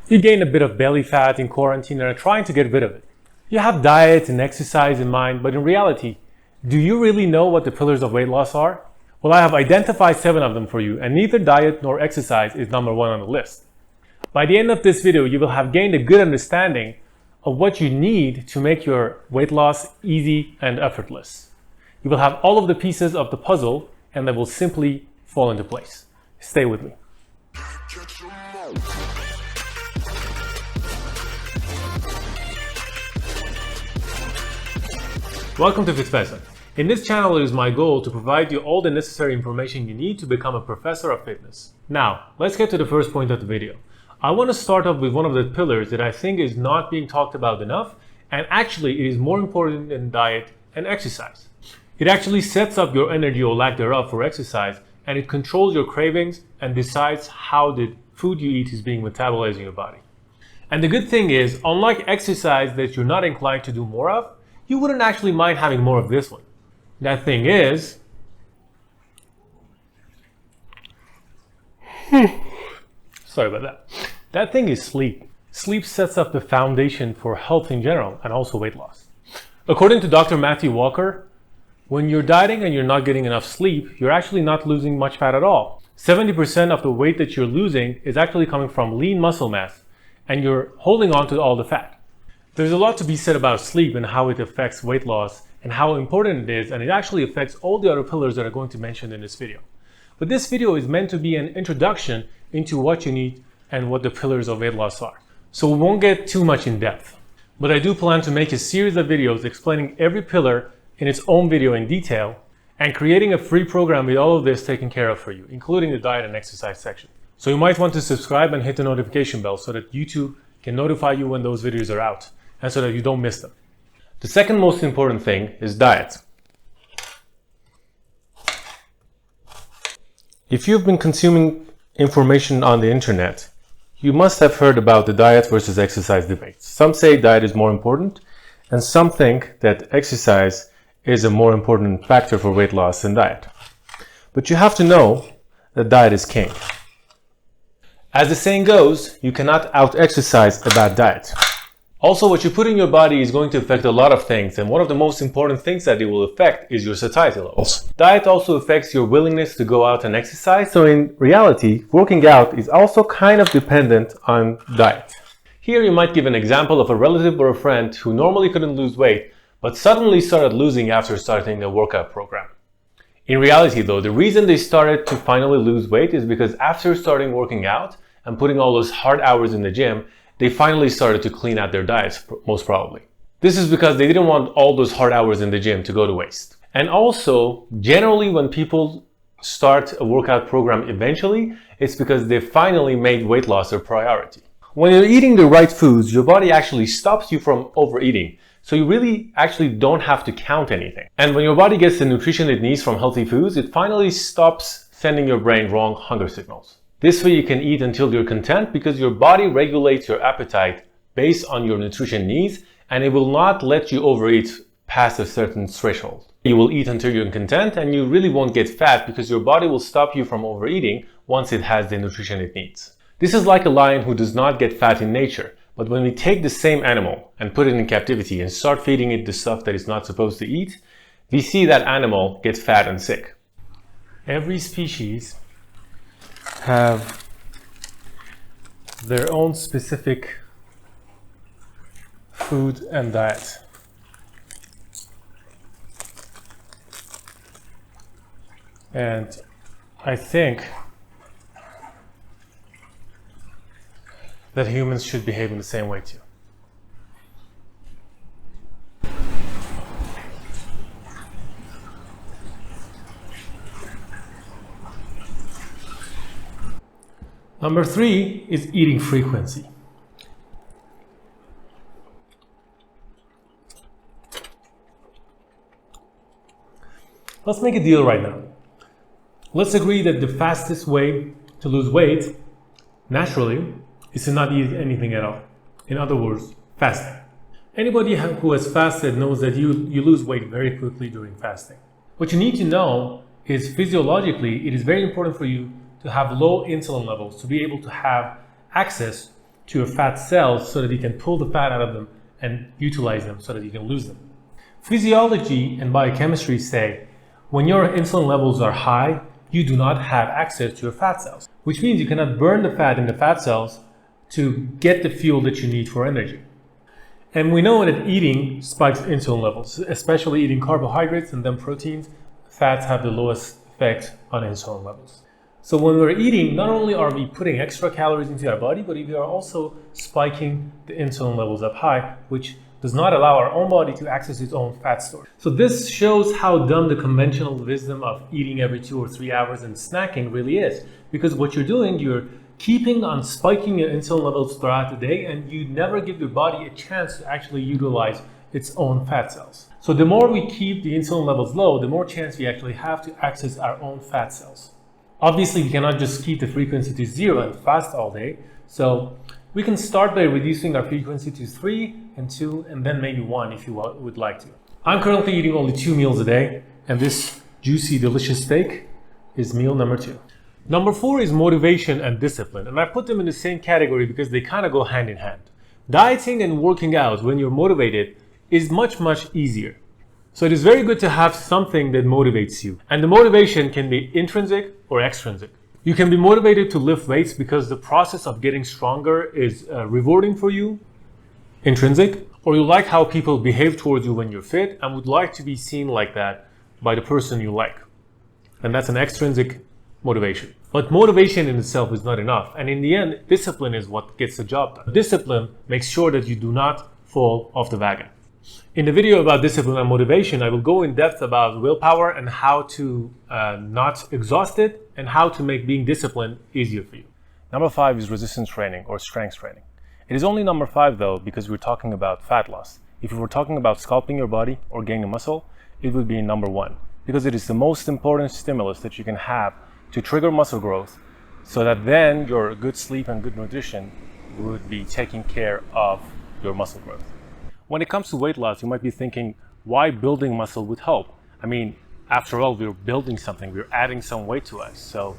You gain a bit of belly fat in quarantine and are trying to get rid of it. You have diet and exercise in mind, but in reality, do you really know what the pillars of weight loss are? Well, I have identified 7 of them for you, and neither diet nor exercise is number 1 on the list. By the end of this video, you will have gained a good understanding of what you need to make your weight loss easy and effortless. You will have all of the pieces of the puzzle, and they will simply fall into place. Stay with me. Welcome to Fitfessor. In this channel, it is my goal to provide you all the necessary information you need to become a professor of fitness. Now, let's get to the first point of the video. I want to start off with one of the pillars that I think is not being talked about enough, and actually it is more important than diet and exercise. It actually sets up your energy or lack thereof for exercise, and it controls your cravings and decides how the food you eat is being metabolized in your body. And the good thing is, unlike exercise that you're not inclined to do more of, you wouldn't actually mind having more of this one. That thing is, sorry about that. That thing is sleep. Sleep sets up the foundation for health in general and also weight loss. According to Dr. Matthew Walker, when you're dieting and you're not getting enough sleep, you're actually not losing much fat at all. 70% of the weight that you're losing is actually coming from lean muscle mass, and you're holding on to all the fat. There's a lot to be said about sleep and how it affects weight loss and how important it is, and it actually affects all the other pillars that I'm going to mention in this video. But this video is meant to be an introduction into what you need and what the pillars of weight loss are. So we won't get too much in depth, but I do plan to make a series of videos explaining every pillar in its own video in detail and creating a free program with all of this taken care of for you, including the diet and exercise section. So you might want to subscribe and hit the notification bell so that YouTube can notify you when those videos are out, and so that you don't miss them. The second most important thing is diet. If you've been consuming information on the internet, you must have heard about the diet versus exercise debates. Some say diet is more important, and some think that exercise is a more important factor for weight loss than diet. But you have to know that diet is king. As the saying goes, you cannot out-exercise a bad diet. Also, what you put in your body is going to affect a lot of things, and one of the most important things that it will affect is your satiety levels. Diet also affects your willingness to go out and exercise, so in reality, working out is also kind of dependent on diet. Here you might give an example of a relative or a friend who normally couldn't lose weight, but suddenly started losing after starting a workout program. In reality though, the reason they started to finally lose weight is because after starting working out and putting all those hard hours in the gym, they finally started to clean out their diets, most probably. This is because they didn't want all those hard hours in the gym to go to waste. And also, generally when people start a workout program eventually, it's because they finally made weight loss their priority. When you're eating the right foods, your body actually stops you from overeating. So you really actually don't have to count anything. And when your body gets the nutrition it needs from healthy foods, it finally stops sending your brain wrong hunger signals. This way you can eat until you're content because your body regulates your appetite based on your nutrition needs, and it will not let you overeat past a certain threshold. You will eat until you're content, and you really won't get fat because your body will stop you from overeating once it has the nutrition it needs. This is like a lion who does not get fat in nature, but when we take the same animal and put it in captivity and start feeding it the stuff that it's not supposed to eat, we see that animal get fat and sick. Every species have their own specific food and diet. And I think that humans should behave in the same way too. Number 3 is eating frequency. Let's make a deal right now. Let's agree that the fastest way to lose weight, naturally, is to not eat anything at all. In other words, fasting. Anybody who has fasted knows that you lose weight very quickly during fasting. What you need to know is physiologically, it is very important for you to have low insulin levels to be able to have access to your fat cells so that you can pull the fat out of them and utilize them so that you can lose them. Physiology and biochemistry say when your insulin levels are high, you do not have access to your fat cells, which means you cannot burn the fat in the fat cells to get the fuel that you need for energy. And we know that eating spikes insulin levels, especially eating carbohydrates and then proteins. Fats have the lowest effect on insulin levels. So when we're eating, not only are we putting extra calories into our body, but we are also spiking the insulin levels up high, which does not allow our own body to access its own fat store. So this shows how dumb the conventional wisdom of eating every 2 or 3 hours and snacking really is. Because what you're doing, you're keeping on spiking your insulin levels throughout the day, and you never give your body a chance to actually utilize its own fat cells. So the more we keep the insulin levels low, the more chance we actually have to access our own fat cells. Obviously, we cannot just keep the frequency to 0 and fast all day. So we can start by reducing our frequency to 3 and 2 and then maybe 1 if you would like to. I'm currently eating only 2 meals a day, and this juicy, delicious steak is meal number 2. Number 4 is motivation and discipline, and I put them in the same category because they kind of go hand in hand. Dieting and working out when you're motivated is much easier. So it is very good to have something that motivates you, and the motivation can be intrinsic or extrinsic. You can be motivated to lift weights because the process of getting stronger is rewarding for you, intrinsic, or you like how people behave towards you when you're fit and would like to be seen like that by the person you like. And that's an extrinsic motivation. But motivation in itself is not enough. And in the end, discipline is what gets the job done. Discipline makes sure that you do not fall off the wagon. In the video about discipline and motivation, I will go in depth about willpower and how to not exhaust it and how to make being disciplined easier for you. Number 5 is resistance training or strength training. It is only number 5 though because we're talking about fat loss. If we were talking about sculpting your body or gaining muscle, it would be number 1 because it is the most important stimulus that you can have to trigger muscle growth so that then your good sleep and good nutrition would be taking care of your muscle growth. When it comes to weight loss, you might be thinking, why building muscle would help? I mean, after all, we're building something, we're adding some weight to us. So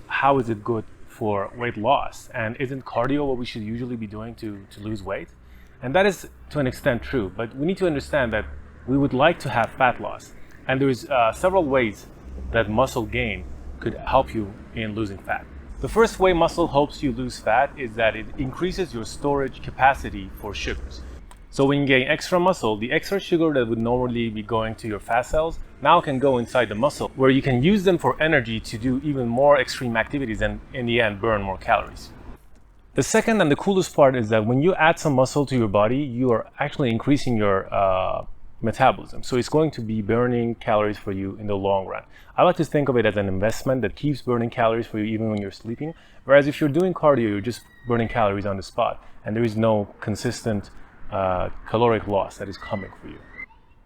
how is it good for weight loss? And isn't cardio what we should usually be doing to lose weight? And that is to an extent true, but we need to understand that we would like to have fat loss. And there's several ways that muscle gain could help you in losing fat. The first way muscle helps you lose fat is that it increases your storage capacity for sugars. So when you gain extra muscle, the extra sugar that would normally be going to your fat cells now can go inside the muscle, where you can use them for energy to do even more extreme activities and in the end burn more calories. The second and the coolest part is that when you add some muscle to your body, you are actually increasing your metabolism. So it's going to be burning calories for you in the long run. I like to think of it as an investment that keeps burning calories for you even when you're sleeping. Whereas if you're doing cardio, you're just burning calories on the spot and there is no consistent caloric loss that is coming for you.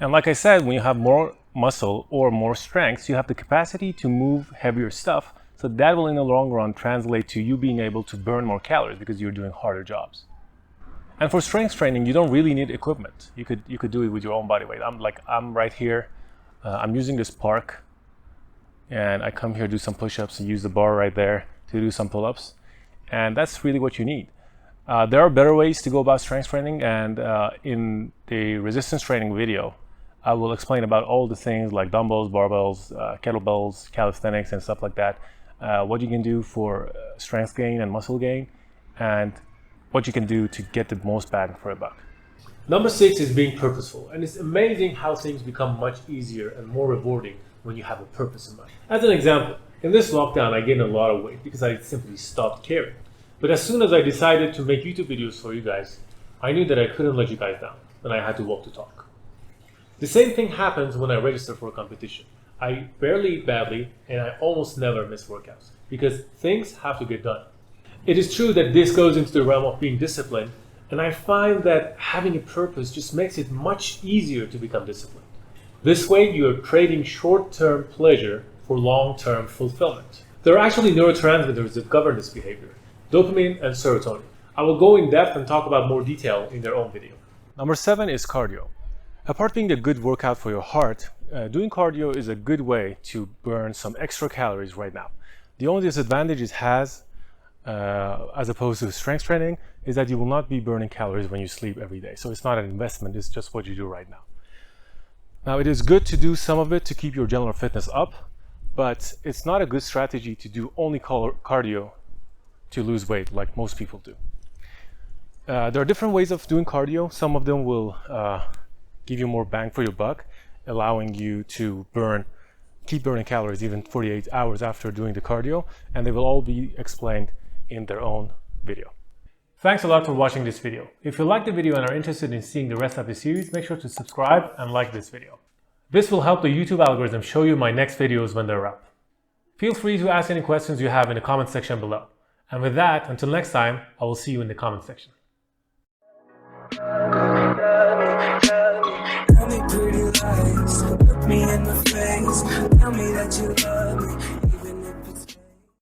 And like I said, when you have more muscle or more strength, you have the capacity to move heavier stuff. So that will in the long run translate to you being able to burn more calories because you're doing harder jobs. And for strength training, you don't really need equipment. You could do it with your own body weight. I'm right here. I'm using this park, and I come here, do some push-ups, and use the bar right there to do some pull-ups. And that's really what you need. There are better ways to go about strength training, and in the resistance training video, I will explain about all the things like dumbbells, barbells, kettlebells, calisthenics, and stuff like that. What you can do for strength gain and muscle gain, and what you can do to get the most bang for a buck. Number 6 is being purposeful, and it's amazing how things become much easier and more rewarding when you have a purpose in mind. As an example, in this lockdown, I gained a lot of weight because I simply stopped caring. But as soon as I decided to make YouTube videos for you guys, I knew that I couldn't let you guys down, and I had to walk the talk. The same thing happens when I register for a competition. I barely eat badly, and I almost never miss workouts, because things have to get done. It is true that this goes into the realm of being disciplined, and I find that having a purpose just makes it much easier to become disciplined. This way, you are trading short-term pleasure for long-term fulfillment. There are actually neurotransmitters that govern this behavior: dopamine and serotonin. I will go in depth and talk about more detail in their own video. Number 7 is cardio. Apart from being a good workout for your heart, doing cardio is a good way to burn some extra calories right now. The only disadvantage it has as opposed to strength training, is that you will not be burning calories when you sleep every day. So it's not an investment, it's just what you do right now. Now, it is good to do some of it to keep your general fitness up, but it's not a good strategy to do only cardio to lose weight like most people do. There are different ways of doing cardio. Some of them will give you more bang for your buck, allowing you to keep burning calories even 48 hours after doing the cardio, and they will all be explained in their own video. Thanks a lot for watching this video. If you liked the video and are interested in seeing the rest of the series, make sure to subscribe and like this video. This will help the YouTube algorithm show you my next videos when they're up. Feel free to ask any questions you have in the comment section below. And with that, until next time, I will see you in the comment section. Tell me pretty lies, look me in the face, tell me that you love me.